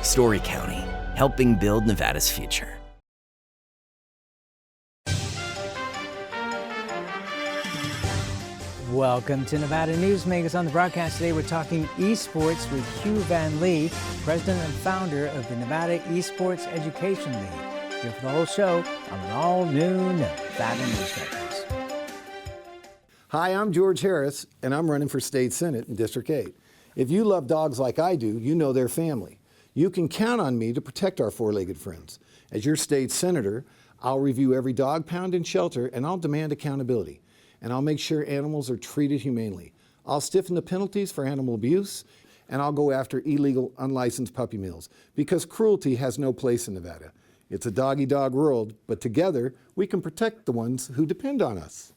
Story County, helping build Nevada's future. Welcome to Nevada Newsmakers. On the broadcast today, we're talking eSports with Hieu Van Lee, president and founder of the Nevada eSports Education League. Here for the whole show on an all-new Nevada Newsmakers. Hi, I'm George Harris, and I'm running for State Senate in District 8. If you love dogs like I do, you know their family. You can count on me to protect our four-legged friends. As your state senator, I'll review every dog pound in shelter, and I'll demand accountability. And I'll make sure animals are treated humanely. I'll stiffen the penalties for animal abuse, and I'll go after illegal, unlicensed puppy mills, because cruelty has no place in Nevada. It's a dog-eat-dog world, but together we can protect the ones who depend on us.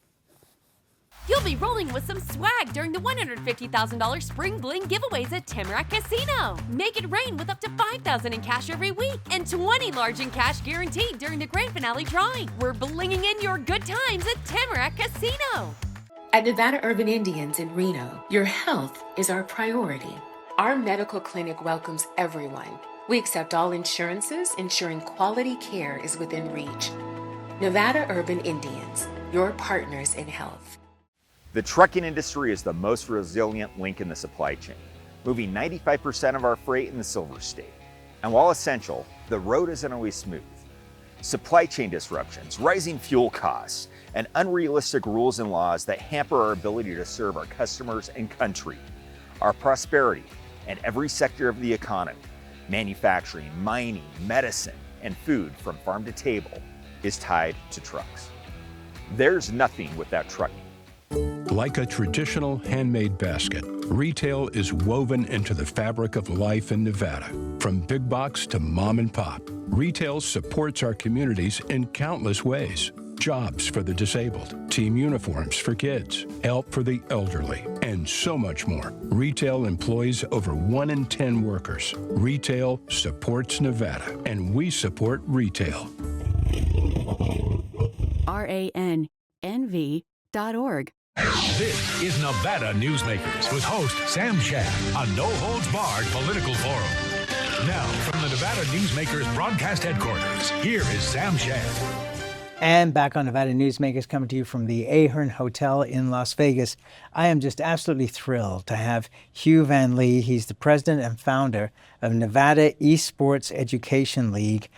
You'll be rolling with some swag during the $150,000 Spring Bling giveaways at Tamarack Casino. Make it rain with up to $5,000 in cash every week and 20 large in cash guaranteed during the grand finale drawing. We're blinging in your good times at Tamarack Casino. At Nevada Urban Indians in Reno, your health is our priority. Our medical clinic welcomes everyone. We accept all insurances, ensuring quality care is within reach. Nevada Urban Indians, your partners in health. The trucking industry is the most resilient link in the supply chain, moving 95% of our freight in the Silver State. And while essential, the road isn't always smooth. Supply chain disruptions, rising fuel costs, and unrealistic rules and laws that hamper our ability to serve our customers and country. Our prosperity and every sector of the economy, manufacturing, mining, medicine, and food from farm to table, is tied to trucks. There's nothing without trucking. Like a traditional handmade basket, retail is woven into the fabric of life in Nevada. From big box to mom and pop, retail supports our communities in countless ways. Jobs for the disabled, team uniforms for kids, help for the elderly, and so much more. Retail employs over 1 in 10 workers. Retail supports Nevada, and we support retail. RANNV.org. This is Nevada Newsmakers with host Sam Shad, a no-holds-barred political forum. Now, from the Nevada Newsmakers broadcast headquarters, here is Sam Shad. And back on Nevada Newsmakers, coming to you from the Ahern Hotel in Las Vegas. I am just absolutely thrilled to have Hieu Van Lee. He's the president and founder of Nevada eSports Education League.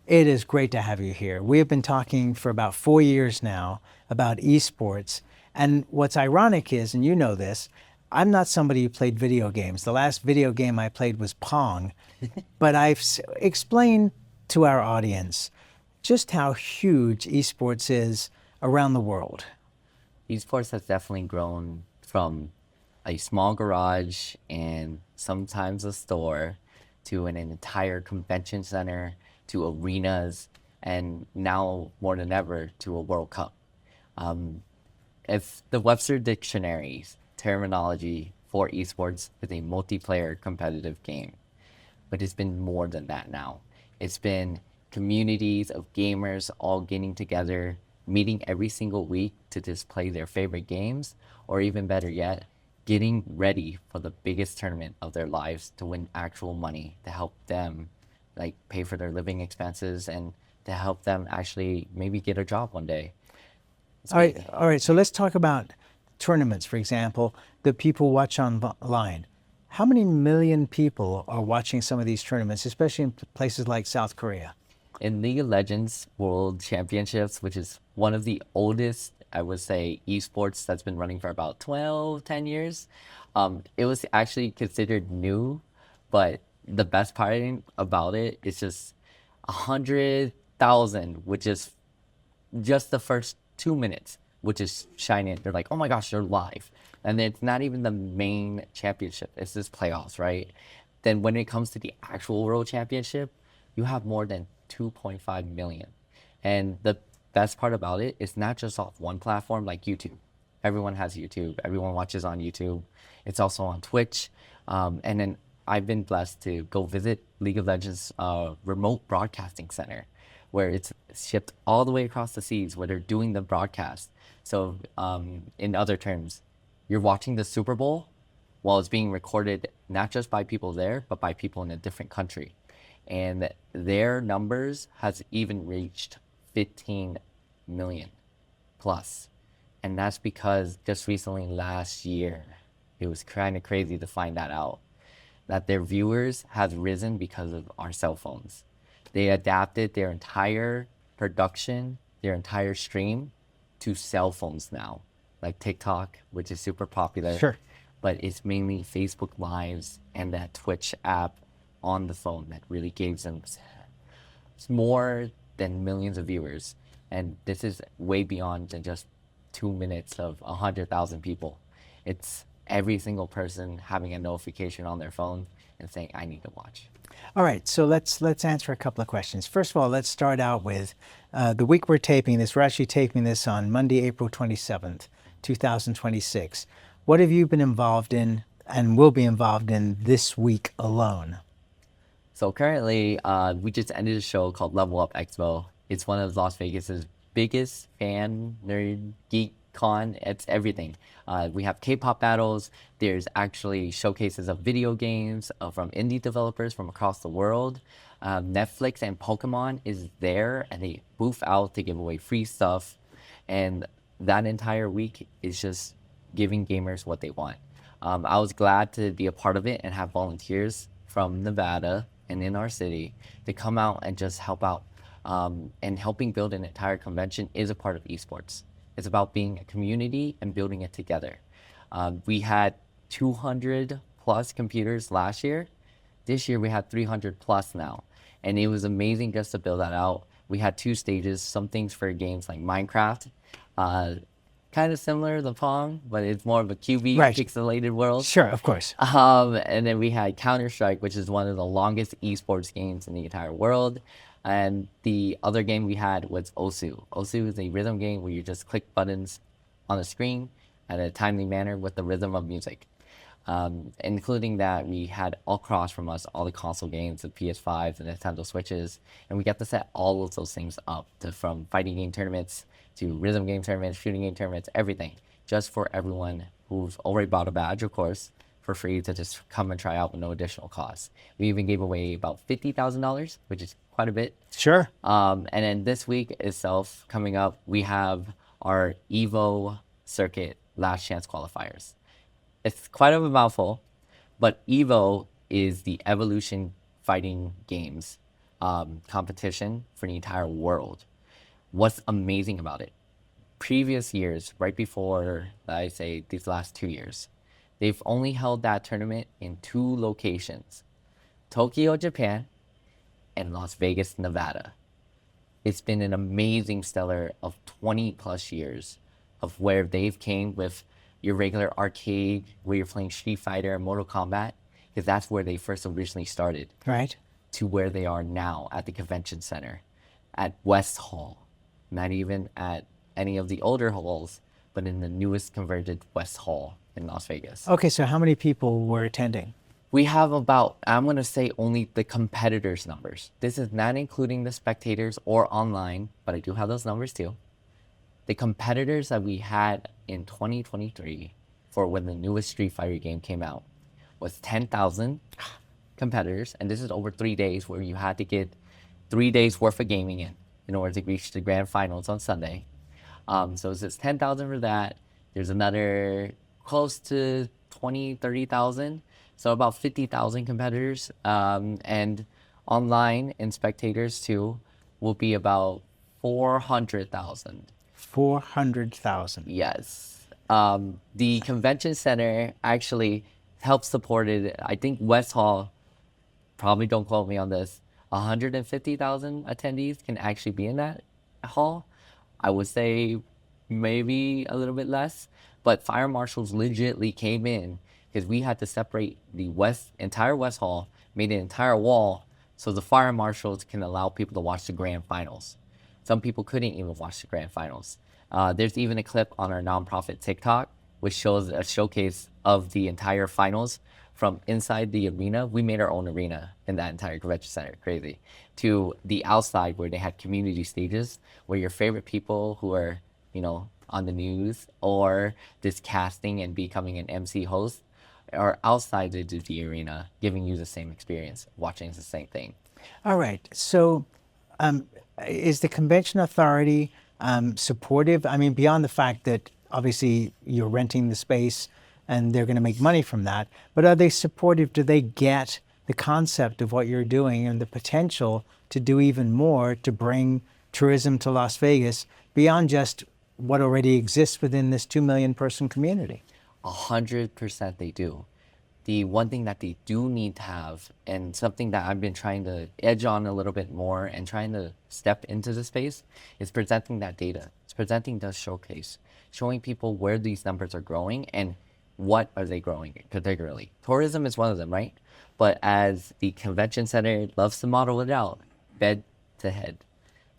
It is great to have you here. We have been talking for about 4 years now about eSports. And what's ironic is, and you know this, I'm not somebody who played video games. The last video game I played was Pong. But I've explained to our audience just how huge eSports is around the world. Esports has definitely grown from a small garage and sometimes a store to an entire convention center, to arenas, and now more than ever to a World Cup. If the Webster Dictionary's terminology for esports is a multiplayer competitive game, but it's been more than that now. It's been communities of gamers all getting together, meeting every single week to just play their favorite games, or even better yet, getting ready for the biggest tournament of their lives to win actual money to help them pay for their living expenses and to help them actually maybe get a job one day. All right. So let's talk about tournaments, for example, that people watch online. How many million people are watching some of these tournaments, especially in places like South Korea? In League of Legends World Championships, which is one of the oldest, I would say, esports that's been running for about 10 years, it was actually considered new, but the best part about it is just 100,000, which is just the first 2 minutes, which is shining. They're like, oh my gosh, they're live. And it's not even the main championship. It's just playoffs, right? Then when it comes to the actual world championship, you have more than 2.5 million. And the best part about it is not just off one platform like YouTube. Everyone has YouTube. Everyone watches on YouTube. It's also on Twitch. And then I've been blessed to go visit League of Legends remote broadcasting center, where it's shipped all the way across the seas, where they're doing the broadcast. So in other terms, you're watching the Super Bowl while it's being recorded not just by people there, but by people in a different country. and their numbers has even reached 15 million plus. And that's because just recently last year, it was kind of crazy to find that out, that their viewers has risen because of our cell phones. They adapted their entire production, their entire stream to cell phones now, like TikTok, which is super popular. Sure. But it's mainly Facebook Lives and that Twitch app on the phone that really gives them more than millions of viewers. And this is way beyond than just 2 minutes of 100,000 people. It's every single person having a notification on their phone and saying, I need to watch. All right, so let's answer a couple of questions. First of all, let's start out with the week we're taping this. We're actually taping this on Monday, April 27th, 2026. What have you been involved in and will be involved in this week alone? So currently, we just ended a show called Level Up Expo. It's one of Las Vegas's biggest fan, nerd, geek con. It's everything. We have K-pop battles. There's actually showcases of video games from indie developers from across the world. Netflix and Pokemon is there, and they booth out to give away free stuff. And that entire week is just giving gamers what they want. I was glad to be a part of it and have volunteers from Nevada and in our city to come out and just help out. And helping build an entire convention is a part of eSports. It's about being a community and building it together. We had 200 plus computers last year. This year we had 300 plus now. And it was amazing just to build that out. We had 2 stages, some things for games like Minecraft, kind of similar to Pong, but it's more of a QB pixelated world. Sure, of course. And then we had Counter-Strike, which is one of the longest esports games in the entire world. And the other game we had was Osu. Osu is a rhythm game where you just click buttons on the screen in a timely manner with the rhythm of music. Including that, we had all across from us, all the console games, the PS5s and Nintendo Switches, and we got to set all of those things up, from fighting game tournaments to rhythm game tournaments, shooting game tournaments, everything, just for everyone who's already bought a badge, of course, for free to just come and try out with no additional cost. We even gave away about $50,000, which is quite a bit. Sure. And then this week itself, coming up, we have our EVO circuit last chance qualifiers. It's quite of a mouthful, but EVO is the Evolution Fighting Games competition for the entire world. What's amazing about it, previous years, right before, I say these last 2 years, they've only held that tournament in 2 locations, Tokyo, Japan, and Las Vegas, Nevada. It's been an amazing stellar of 20 plus years of where they've came with your regular arcade where you're playing Street Fighter and Mortal Kombat, because that's where they first originally started. Right. To where they are now at the convention center, at West Hall, not even at any of the older halls, but in the newest converted West Hall in Las Vegas. Okay, so how many people were attending? We have about, I'm going to say only the competitors' numbers. This is not including the spectators or online, but I do have those numbers too. The competitors that we had in 2023 for when the newest Street Fighter game came out was 10,000 competitors. And this is over 3 days where you had to get 3 days worth of gaming in order to reach the grand finals on Sunday. So it's 10,000 for that. There's another close to 20, 30,000. So about 50,000 competitors. And online and spectators too will be about 400,000. 400,000. Yes. The convention center actually helped support it. I think West Hall, probably don't quote me on this, 150,000 attendees can actually be in that hall. I would say maybe a little bit less, but fire marshals legitimately came in because we had to separate the entire West Hall, made an entire wall so the fire marshals can allow people to watch the grand finals. Some people couldn't even watch the grand finals. There's even a clip on our nonprofit TikTok, which shows a showcase of the entire finals from inside the arena. We made our own arena in that entire convention center, crazy, to the outside where they had community stages where your favorite people who are, on the news or just casting and becoming an MC host are outside the arena giving you the same experience, watching the same thing. All right. So, is the convention authority supportive? I mean, beyond the fact that obviously you're renting the space and they're going to make money from that, but are they supportive? Do they get the concept of what you're doing and the potential to do even more to bring tourism to Las Vegas beyond just what already exists within this 2 million person community? 100% they do. The one thing that they do need to have, and something that I've been trying to edge on a little bit more and trying to step into the space, is presenting that data. It's presenting the showcase, showing people where these numbers are growing and what are they growing particularly. Tourism is one of them, right? But as the convention center loves to model it out, bed to head.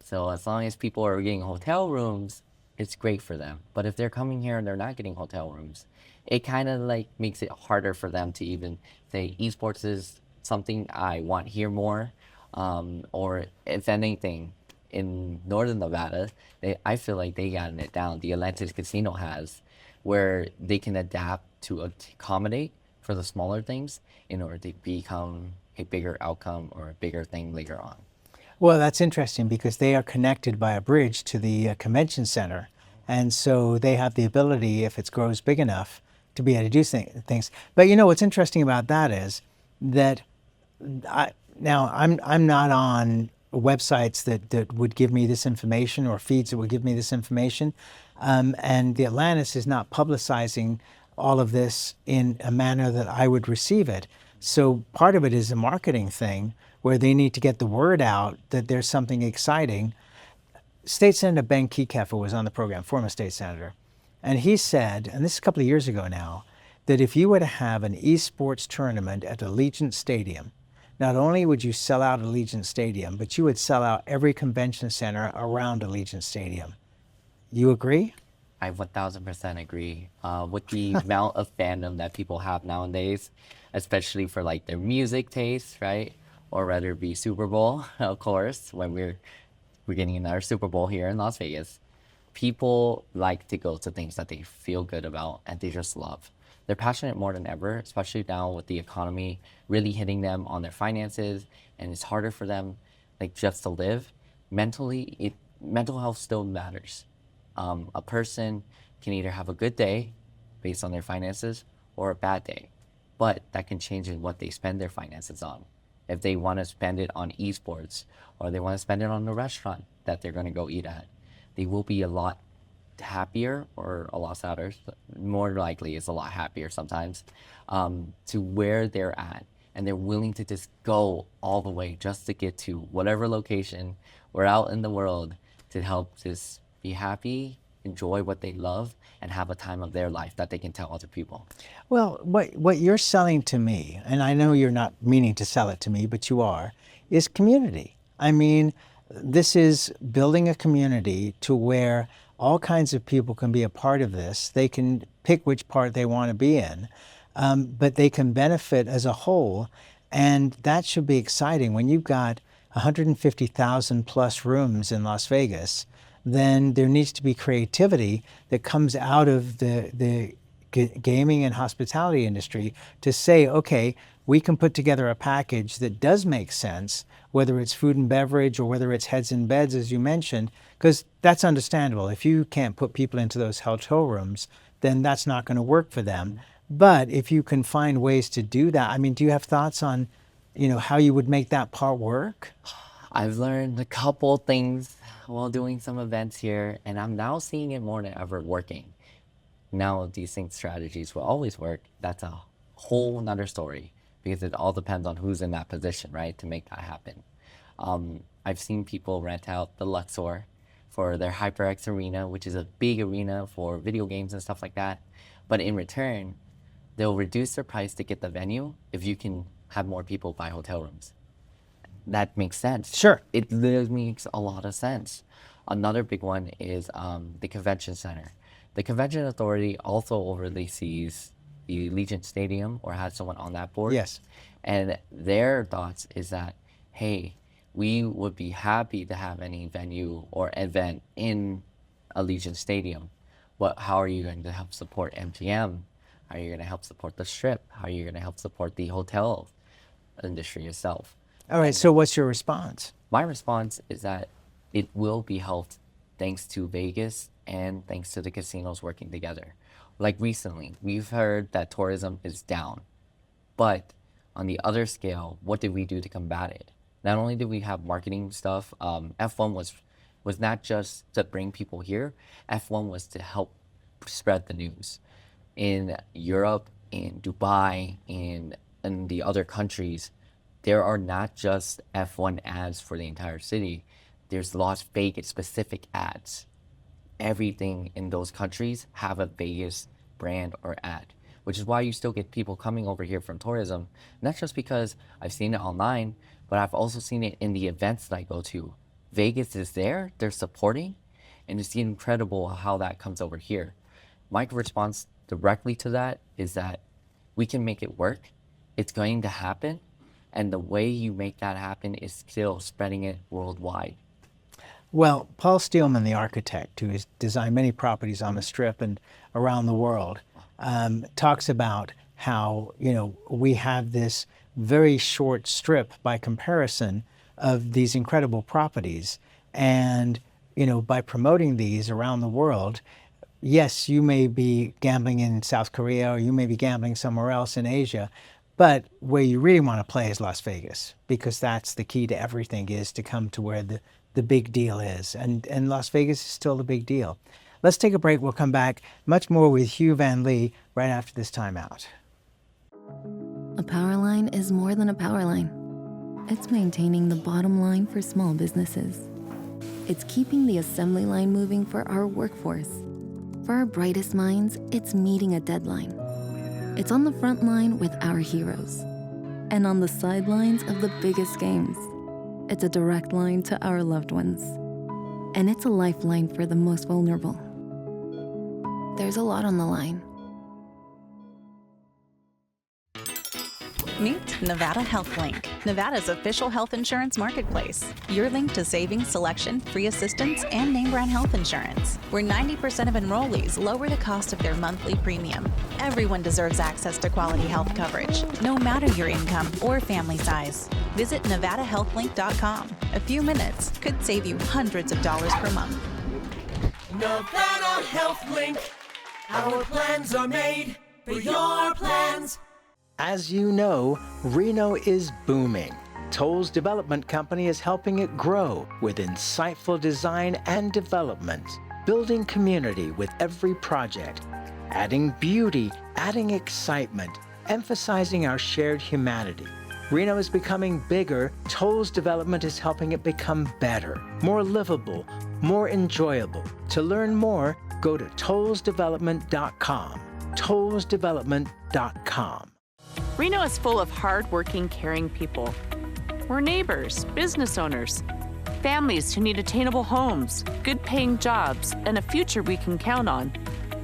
So as long as people are getting hotel rooms, it's great for them. But if they're coming here and they're not getting hotel rooms, it kind of like makes it harder for them to even say esports is something I want here more. Or if anything, in Northern Nevada, I feel like they gotten it down. The Atlantis Casino has, where they can adapt to accommodate for the smaller things in order to become a bigger outcome or a bigger thing later on. Well, that's interesting because they are connected by a bridge to the convention center. And so they have the ability, if it grows big enough, to be able to do things. But you know, what's interesting about that is that I'm not on websites that would give me this information or feeds that would give me this information. And the Atlantis is not publicizing all of this in a manner that I would receive it. So part of it is a marketing thing where they need to get the word out that there's something exciting. State Senator Ben Kekeffer was on the program, former state senator, and he said, and this is a couple of years ago now, that if you were to have an eSports tournament at Allegiant Stadium, not only would you sell out Allegiant Stadium, but you would sell out every convention center around Allegiant Stadium. You agree? I 1000% agree. With the amount of fandom that people have nowadays, especially for like their music taste, right? Or rather be Super Bowl, of course, when we're getting another Super Bowl here in Las Vegas. People like to go to things that they feel good about and they just love. They're passionate more than ever, especially now with the economy really hitting them on their finances, and it's harder for them like just to live. Mentally, mental health still matters. A person can either have a good day based on their finances or a bad day, but that can change in what they spend their finances on. If they want to spend it on esports or they want to spend it on the restaurant that they're going to go eat at, they will be a lot happier or a lot sadder. More likely it's a lot happier sometimes to where they're at. And they're willing to just go all the way just to get to whatever location or out in the world to help just be happy, enjoy what they love, and have a time of their life that they can tell other people. Well, what you're selling to me, and I know you're not meaning to sell it to me, but you are, is community. I mean, this is building a community to where all kinds of people can be a part of this. They can pick which part they want to be in, but they can benefit as a whole, and that should be exciting. When you've got 150,000 plus rooms in Las Vegas, then there needs to be creativity that comes out of the gaming and hospitality industry to say, okay, we can put together a package that does make sense, whether it's food and beverage or whether it's heads and beds, as you mentioned, because that's understandable. If you can't put people into those hotel rooms, then that's not going to work for them. But if you can find ways to do that, I mean, do you have thoughts on, how you would make that part work? I've learned a couple things while doing some events here, and I'm now seeing it more than ever working. Now, these strategies will always work. That's a whole nother story because it all depends on who's in that position, right, to make that happen. I've seen people rent out the Luxor for their HyperX arena, which is a big arena for video games and stuff like that. But in return, they'll reduce their price to get the venue if you can have more people buy hotel rooms. That makes sense. Sure. It literally makes a lot of sense. Another big one is the convention center. The convention authority also oversees the Allegiant Stadium or has someone on that board. Yes. And their thoughts is that, hey, we would be happy to have any venue or event in Allegiant Stadium, but how are you going to help support MGM How are you going to help support the Strip? How are you going to help support the hotel industry itself? All right, so what's your response? My response is that it will be helped thanks to Vegas and thanks to the casinos working together. Like recently, we've heard that tourism is down, but on the other scale, what did we do to combat it? Not only did we have marketing stuff, F1 was not just to bring people here, F1 was to help spread the news. In Europe, in Dubai, in the other countries, there are not just F1 ads for the entire city. There's Las Vegas specific ads. Everything in those countries have a Vegas brand or ad, which is why you still get people coming over here from tourism. Not just because I've seen it online, but I've also seen it in the events that I go to. Vegas is there, they're supporting, and it's incredible how that comes over here. My response directly to that is that we can make it work. It's going to happen. And the way you make that happen is still spreading it worldwide. Well, Paul Steelman, the architect, who has designed many properties on the Strip and around the world, talks about how, we have this very short strip by comparison of these incredible properties. And, by promoting these around the world, yes, you may be gambling in South Korea or you may be gambling somewhere else in Asia, but where you really want to play is Las Vegas, because that's the key to everything, is to come to where the big deal is. And Las Vegas is still the big deal. Let's take a break. We'll come back much more with Hieu Van Lee right after this timeout. A power line is more than a power line. It's maintaining the bottom line for small businesses. It's keeping the assembly line moving for our workforce. For our brightest minds, it's meeting a deadline. It's on the front line with our heroes. And on the sidelines of the biggest games. It's a direct line to our loved ones. And it's a lifeline for the most vulnerable. There's a lot on the line. Meet Nevada Health Link, Nevada's official health insurance marketplace. Your link to savings, selection, free assistance, and name brand health insurance, where 90% of enrollees lower the cost of their monthly premium. Everyone deserves access to quality health coverage, no matter your income or family size. Visit NevadaHealthLink.com. A few minutes could save you hundreds of dollars per month. Nevada Health Link. Our plans are made for your plans. As you know, Reno is booming. Toll's development company is helping it grow with insightful design and development, building community with every project, adding beauty, adding excitement, emphasizing our shared humanity. Reno is becoming bigger. Toll's development is helping it become better, more livable, more enjoyable. To learn more, go to tollsdevelopment.com. tollsdevelopment.com. Reno is full of hard-working, caring people. We're neighbors, business owners, families who need attainable homes, good-paying jobs, and a future we can count on.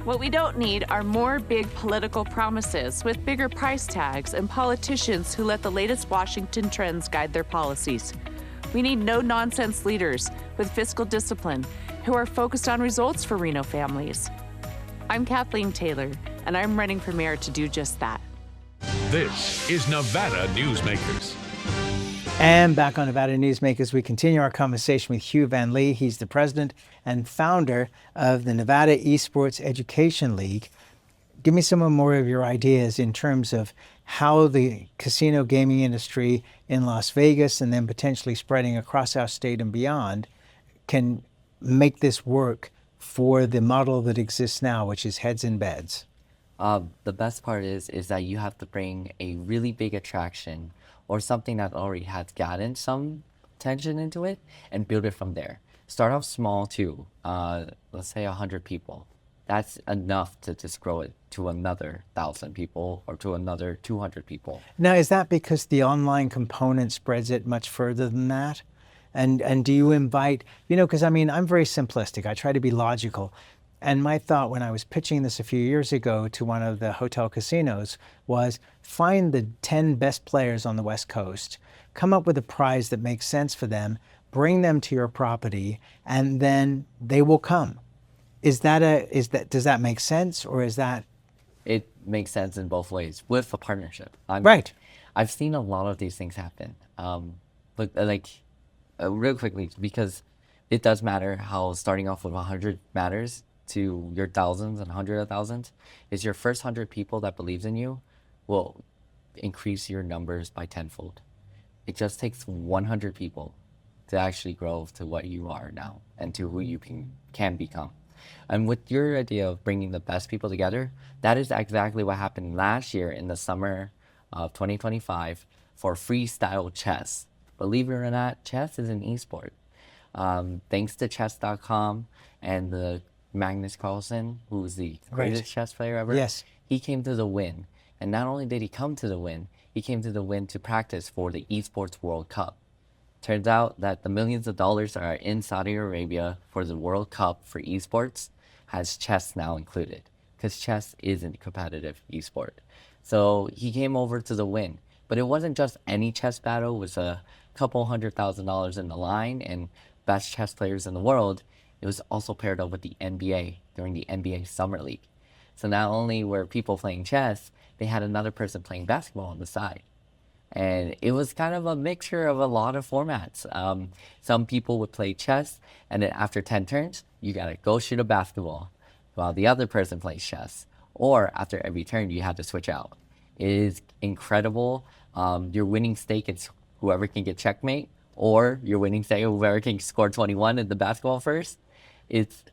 What we don't need are more big political promises with bigger price tags and politicians who let the latest Washington trends guide their policies. We need no-nonsense leaders with fiscal discipline who are focused on results for Reno families. I'm Kathleen Taylor, and I'm running for mayor to do just that. This is Nevada Newsmakers. And back on Nevada Newsmakers, we continue our conversation with Hieu Van Lee. He's the president and founder of the Nevada eSports Education League. Give me some more of your ideas in terms of how the casino gaming industry in Las Vegas and then potentially spreading across our state and beyond can make this work for the model that exists now, which is heads in beds. The best part is that you have to bring a really big attraction or something that already has gotten some attention into it and build it from there. Start off small too. Let's say 100 people. That's enough to just grow it to another 1,000 people or to another 200 people. Now, is that because the online component spreads it much further than that? And do you invite, because I'm very simplistic. I try to be logical. And my thought when I was pitching this a few years ago to one of the hotel casinos was find the 10 best players on the West Coast, come up with a prize that makes sense for them, bring them to your property, and then they will come. Does that make sense, or is that it makes sense in both ways with a partnership. Right. I've seen a lot of these things happen. But real quickly, because it does matter how starting off with 100 matters to your thousands and hundreds of thousands, is your first 100 people that believes in you will increase your numbers by tenfold. It just takes 100 people to actually grow to what you are now and to who you can become. And with your idea of bringing the best people together, that is exactly what happened last year in the summer of 2025 for freestyle chess. Believe it or not, chess is an esport. Thanks to chess.com and the Magnus Carlsen, who's the greatest chess player ever. Yes. He came to the win. And not only did he come to the win, he came to the win to practice for the eSports World Cup. Turns out that the millions of dollars that are in Saudi Arabia for the World Cup for eSports has chess now included, because chess isn't competitive esport. So he came over to the win. But it wasn't just any chess battle. It was a couple $100,000 in the line and best chess players in the world. It was also paired up with the NBA during the NBA Summer League. So not only were people playing chess, they had another person playing basketball on the side. And it was kind of a mixture of a lot of formats. Some people would play chess, and then after 10 turns, you gotta go shoot a basketball while the other person plays chess. Or after every turn, you have to switch out. It is incredible. Your winning stake is whoever can get checkmate, or your winning stake, whoever can score 21 in the basketball first. It's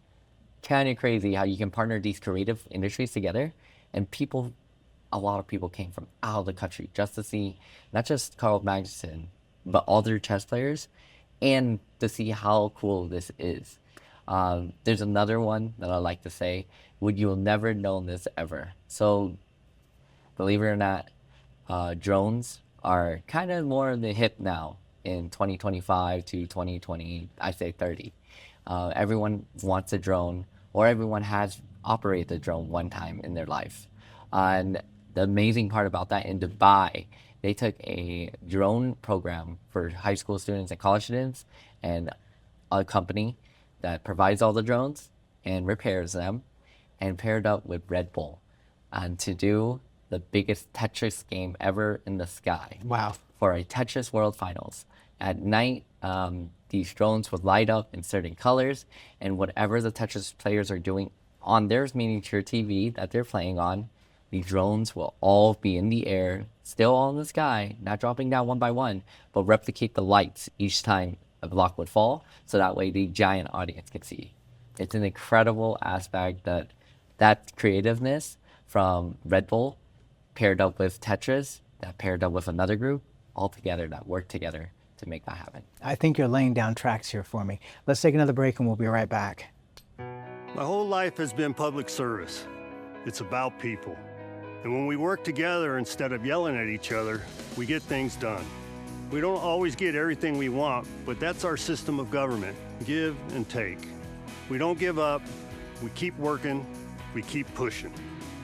kind of crazy how you can partner these creative industries together, and a lot of people came from out of the country just to see not just Carl Magnuson, but other chess players, and to see how cool this is. There's another one that I like to say, you'll never know this ever. So, believe it or not, drones are kind of more in the hip now in 2025 to 2020, I say 30. Everyone wants a drone, or everyone has operated a drone one time in their life. And the amazing part about that, in Dubai, they took a drone program for high school students and college students, and a company that provides all the drones and repairs them, and paired up with Red Bull, and to do the biggest Tetris game ever in the sky. Wow. For a Tetris World Finals. At night, these drones would light up in certain colors, and whatever the Tetris players are doing on their miniature TV that they're playing on, the drones will all be in the air, still all in the sky, not dropping down one by one, but replicate the lights each time a block would fall, so that way the giant audience can see. It's an incredible aspect that creativeness from Red Bull paired up with Tetris, that paired up with another group, all together, that work together to make that happen. I think you're laying down tracks here for me. Let's take another break and we'll be right back. My whole life has been public service. It's about people. And when we work together instead of yelling at each other, we get things done. We don't always get everything we want, but that's our system of government, give and take. We don't give up, we keep working, we keep pushing.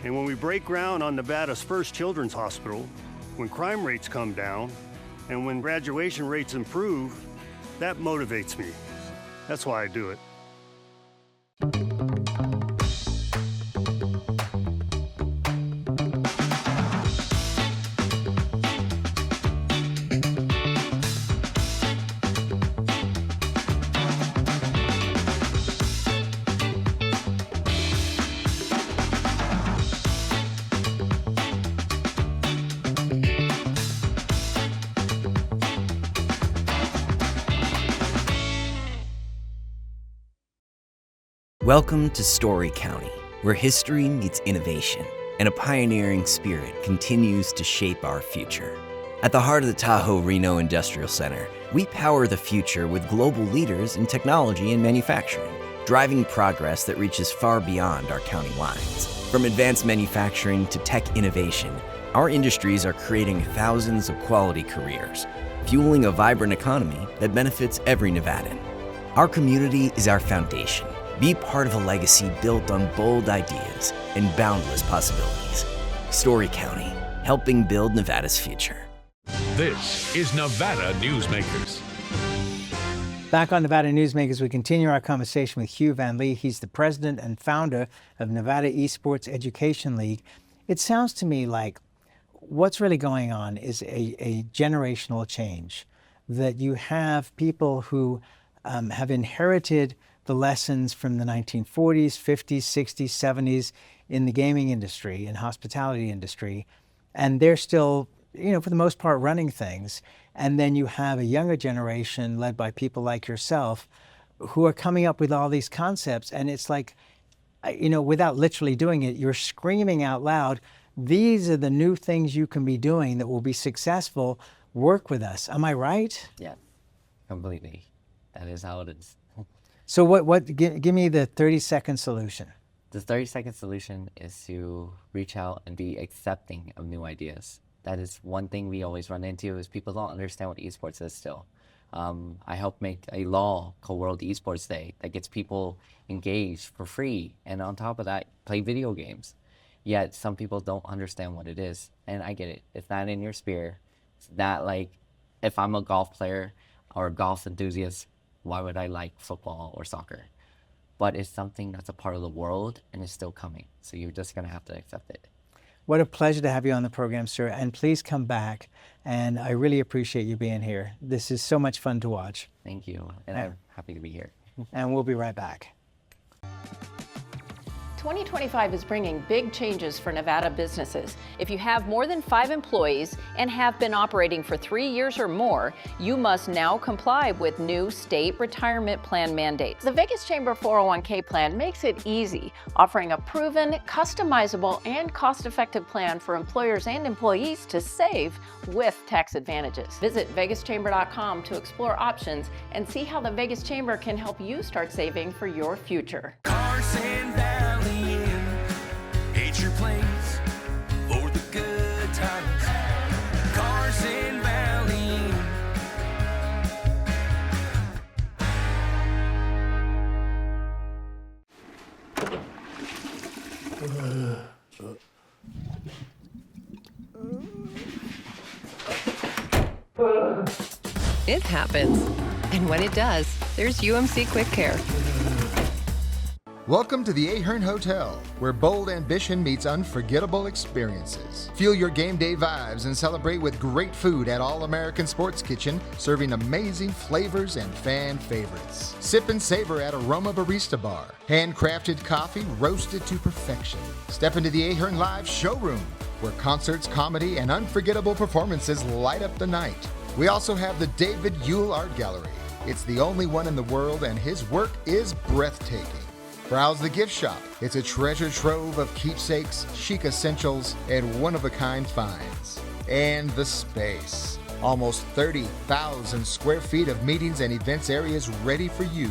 And when we break ground on Nevada's first children's hospital, when crime rates come down, and when graduation rates improve, that motivates me. That's why I do it. Welcome to Story County, where history meets innovation and a pioneering spirit continues to shape our future. At the heart of the Tahoe Reno Industrial Center, we power the future with global leaders in technology and manufacturing, driving progress that reaches far beyond our county lines. From advanced manufacturing to tech innovation, our industries are creating thousands of quality careers, fueling a vibrant economy that benefits every Nevadan. Our community is our foundation. Be part of a legacy built on bold ideas and boundless possibilities. Story County, helping build Nevada's future. This is Nevada Newsmakers. Back on Nevada Newsmakers, we continue our conversation with Hieu Van Lee. He's the president and founder of Nevada eSports Education League. It sounds to me like what's really going on is a generational change, that you have people who have inherited the lessons from the 1940s, 50s, 60s, 70s in the gaming industry and hospitality industry, and they're still, for the most part, running things. And then you have a younger generation led by people like yourself who are coming up with all these concepts. And it's like, without literally doing it, you're screaming out loud, these are the new things you can be doing that will be successful. Work with us. Am I right? Yeah, completely. That is how it is. So give me the 30-second solution. The 30-second solution is to reach out and be accepting of new ideas. That is one thing we always run into, is people don't understand what esports is still. I helped make a law called World Esports Day that gets people engaged for free, and on top of that, play video games. Yet some people don't understand what it is, and I get it. It's not in your sphere. It's not like if I'm a golf player or a golf enthusiast, why would I like football or soccer? But it's something that's a part of the world and it's still coming. So you're just gonna have to accept it. What a pleasure to have you on the program, sir. And please come back. And I really appreciate you being here. This is so much fun to watch. Thank you. And I'm happy to be here. And we'll be right back. 2025 is bringing big changes for Nevada businesses. If you have more than 5 employees and have been operating for 3 years or more, you must now comply with new state retirement plan mandates. The Vegas Chamber 401k plan makes it easy, offering a proven, customizable, and cost-effective plan for employers and employees to save with tax advantages. Visit vegaschamber.com to explore options and see how the Vegas Chamber can help you start saving for your future. Carson Valley Inn, it's your place for the good times. Carson Valley Inn. It happens. And when it does, there's UMC Quick Care. Welcome to the Ahern Hotel, where bold ambition meets unforgettable experiences. Feel your game day vibes and celebrate with great food at All American Sports Kitchen, serving amazing flavors and fan favorites. Sip and savor at Aroma Barista Bar. Handcrafted coffee roasted to perfection. Step into the Ahern Live showroom, where concerts, comedy, and unforgettable performances light up the night. We also have the David Yule Art Gallery. It's the only one in the world, and his work is breathtaking. Browse the gift shop. It's a treasure trove of keepsakes, chic essentials, and one-of-a-kind finds. And the space. Almost 30,000 square feet of meetings and events areas ready for you.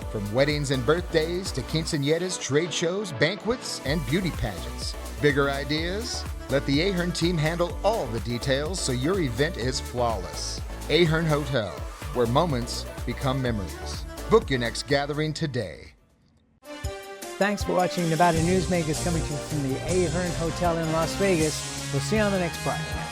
From weddings and birthdays to quinceañeras, trade shows, banquets, and beauty pageants. Bigger ideas? Let the Ahern team handle all the details so your event is flawless. Ahern Hotel, where moments become memories. Book your next gathering today. Thanks for watching Nevada Newsmakers, coming to you from the Ahern Hotel in Las Vegas. We'll see you on the next broadcast.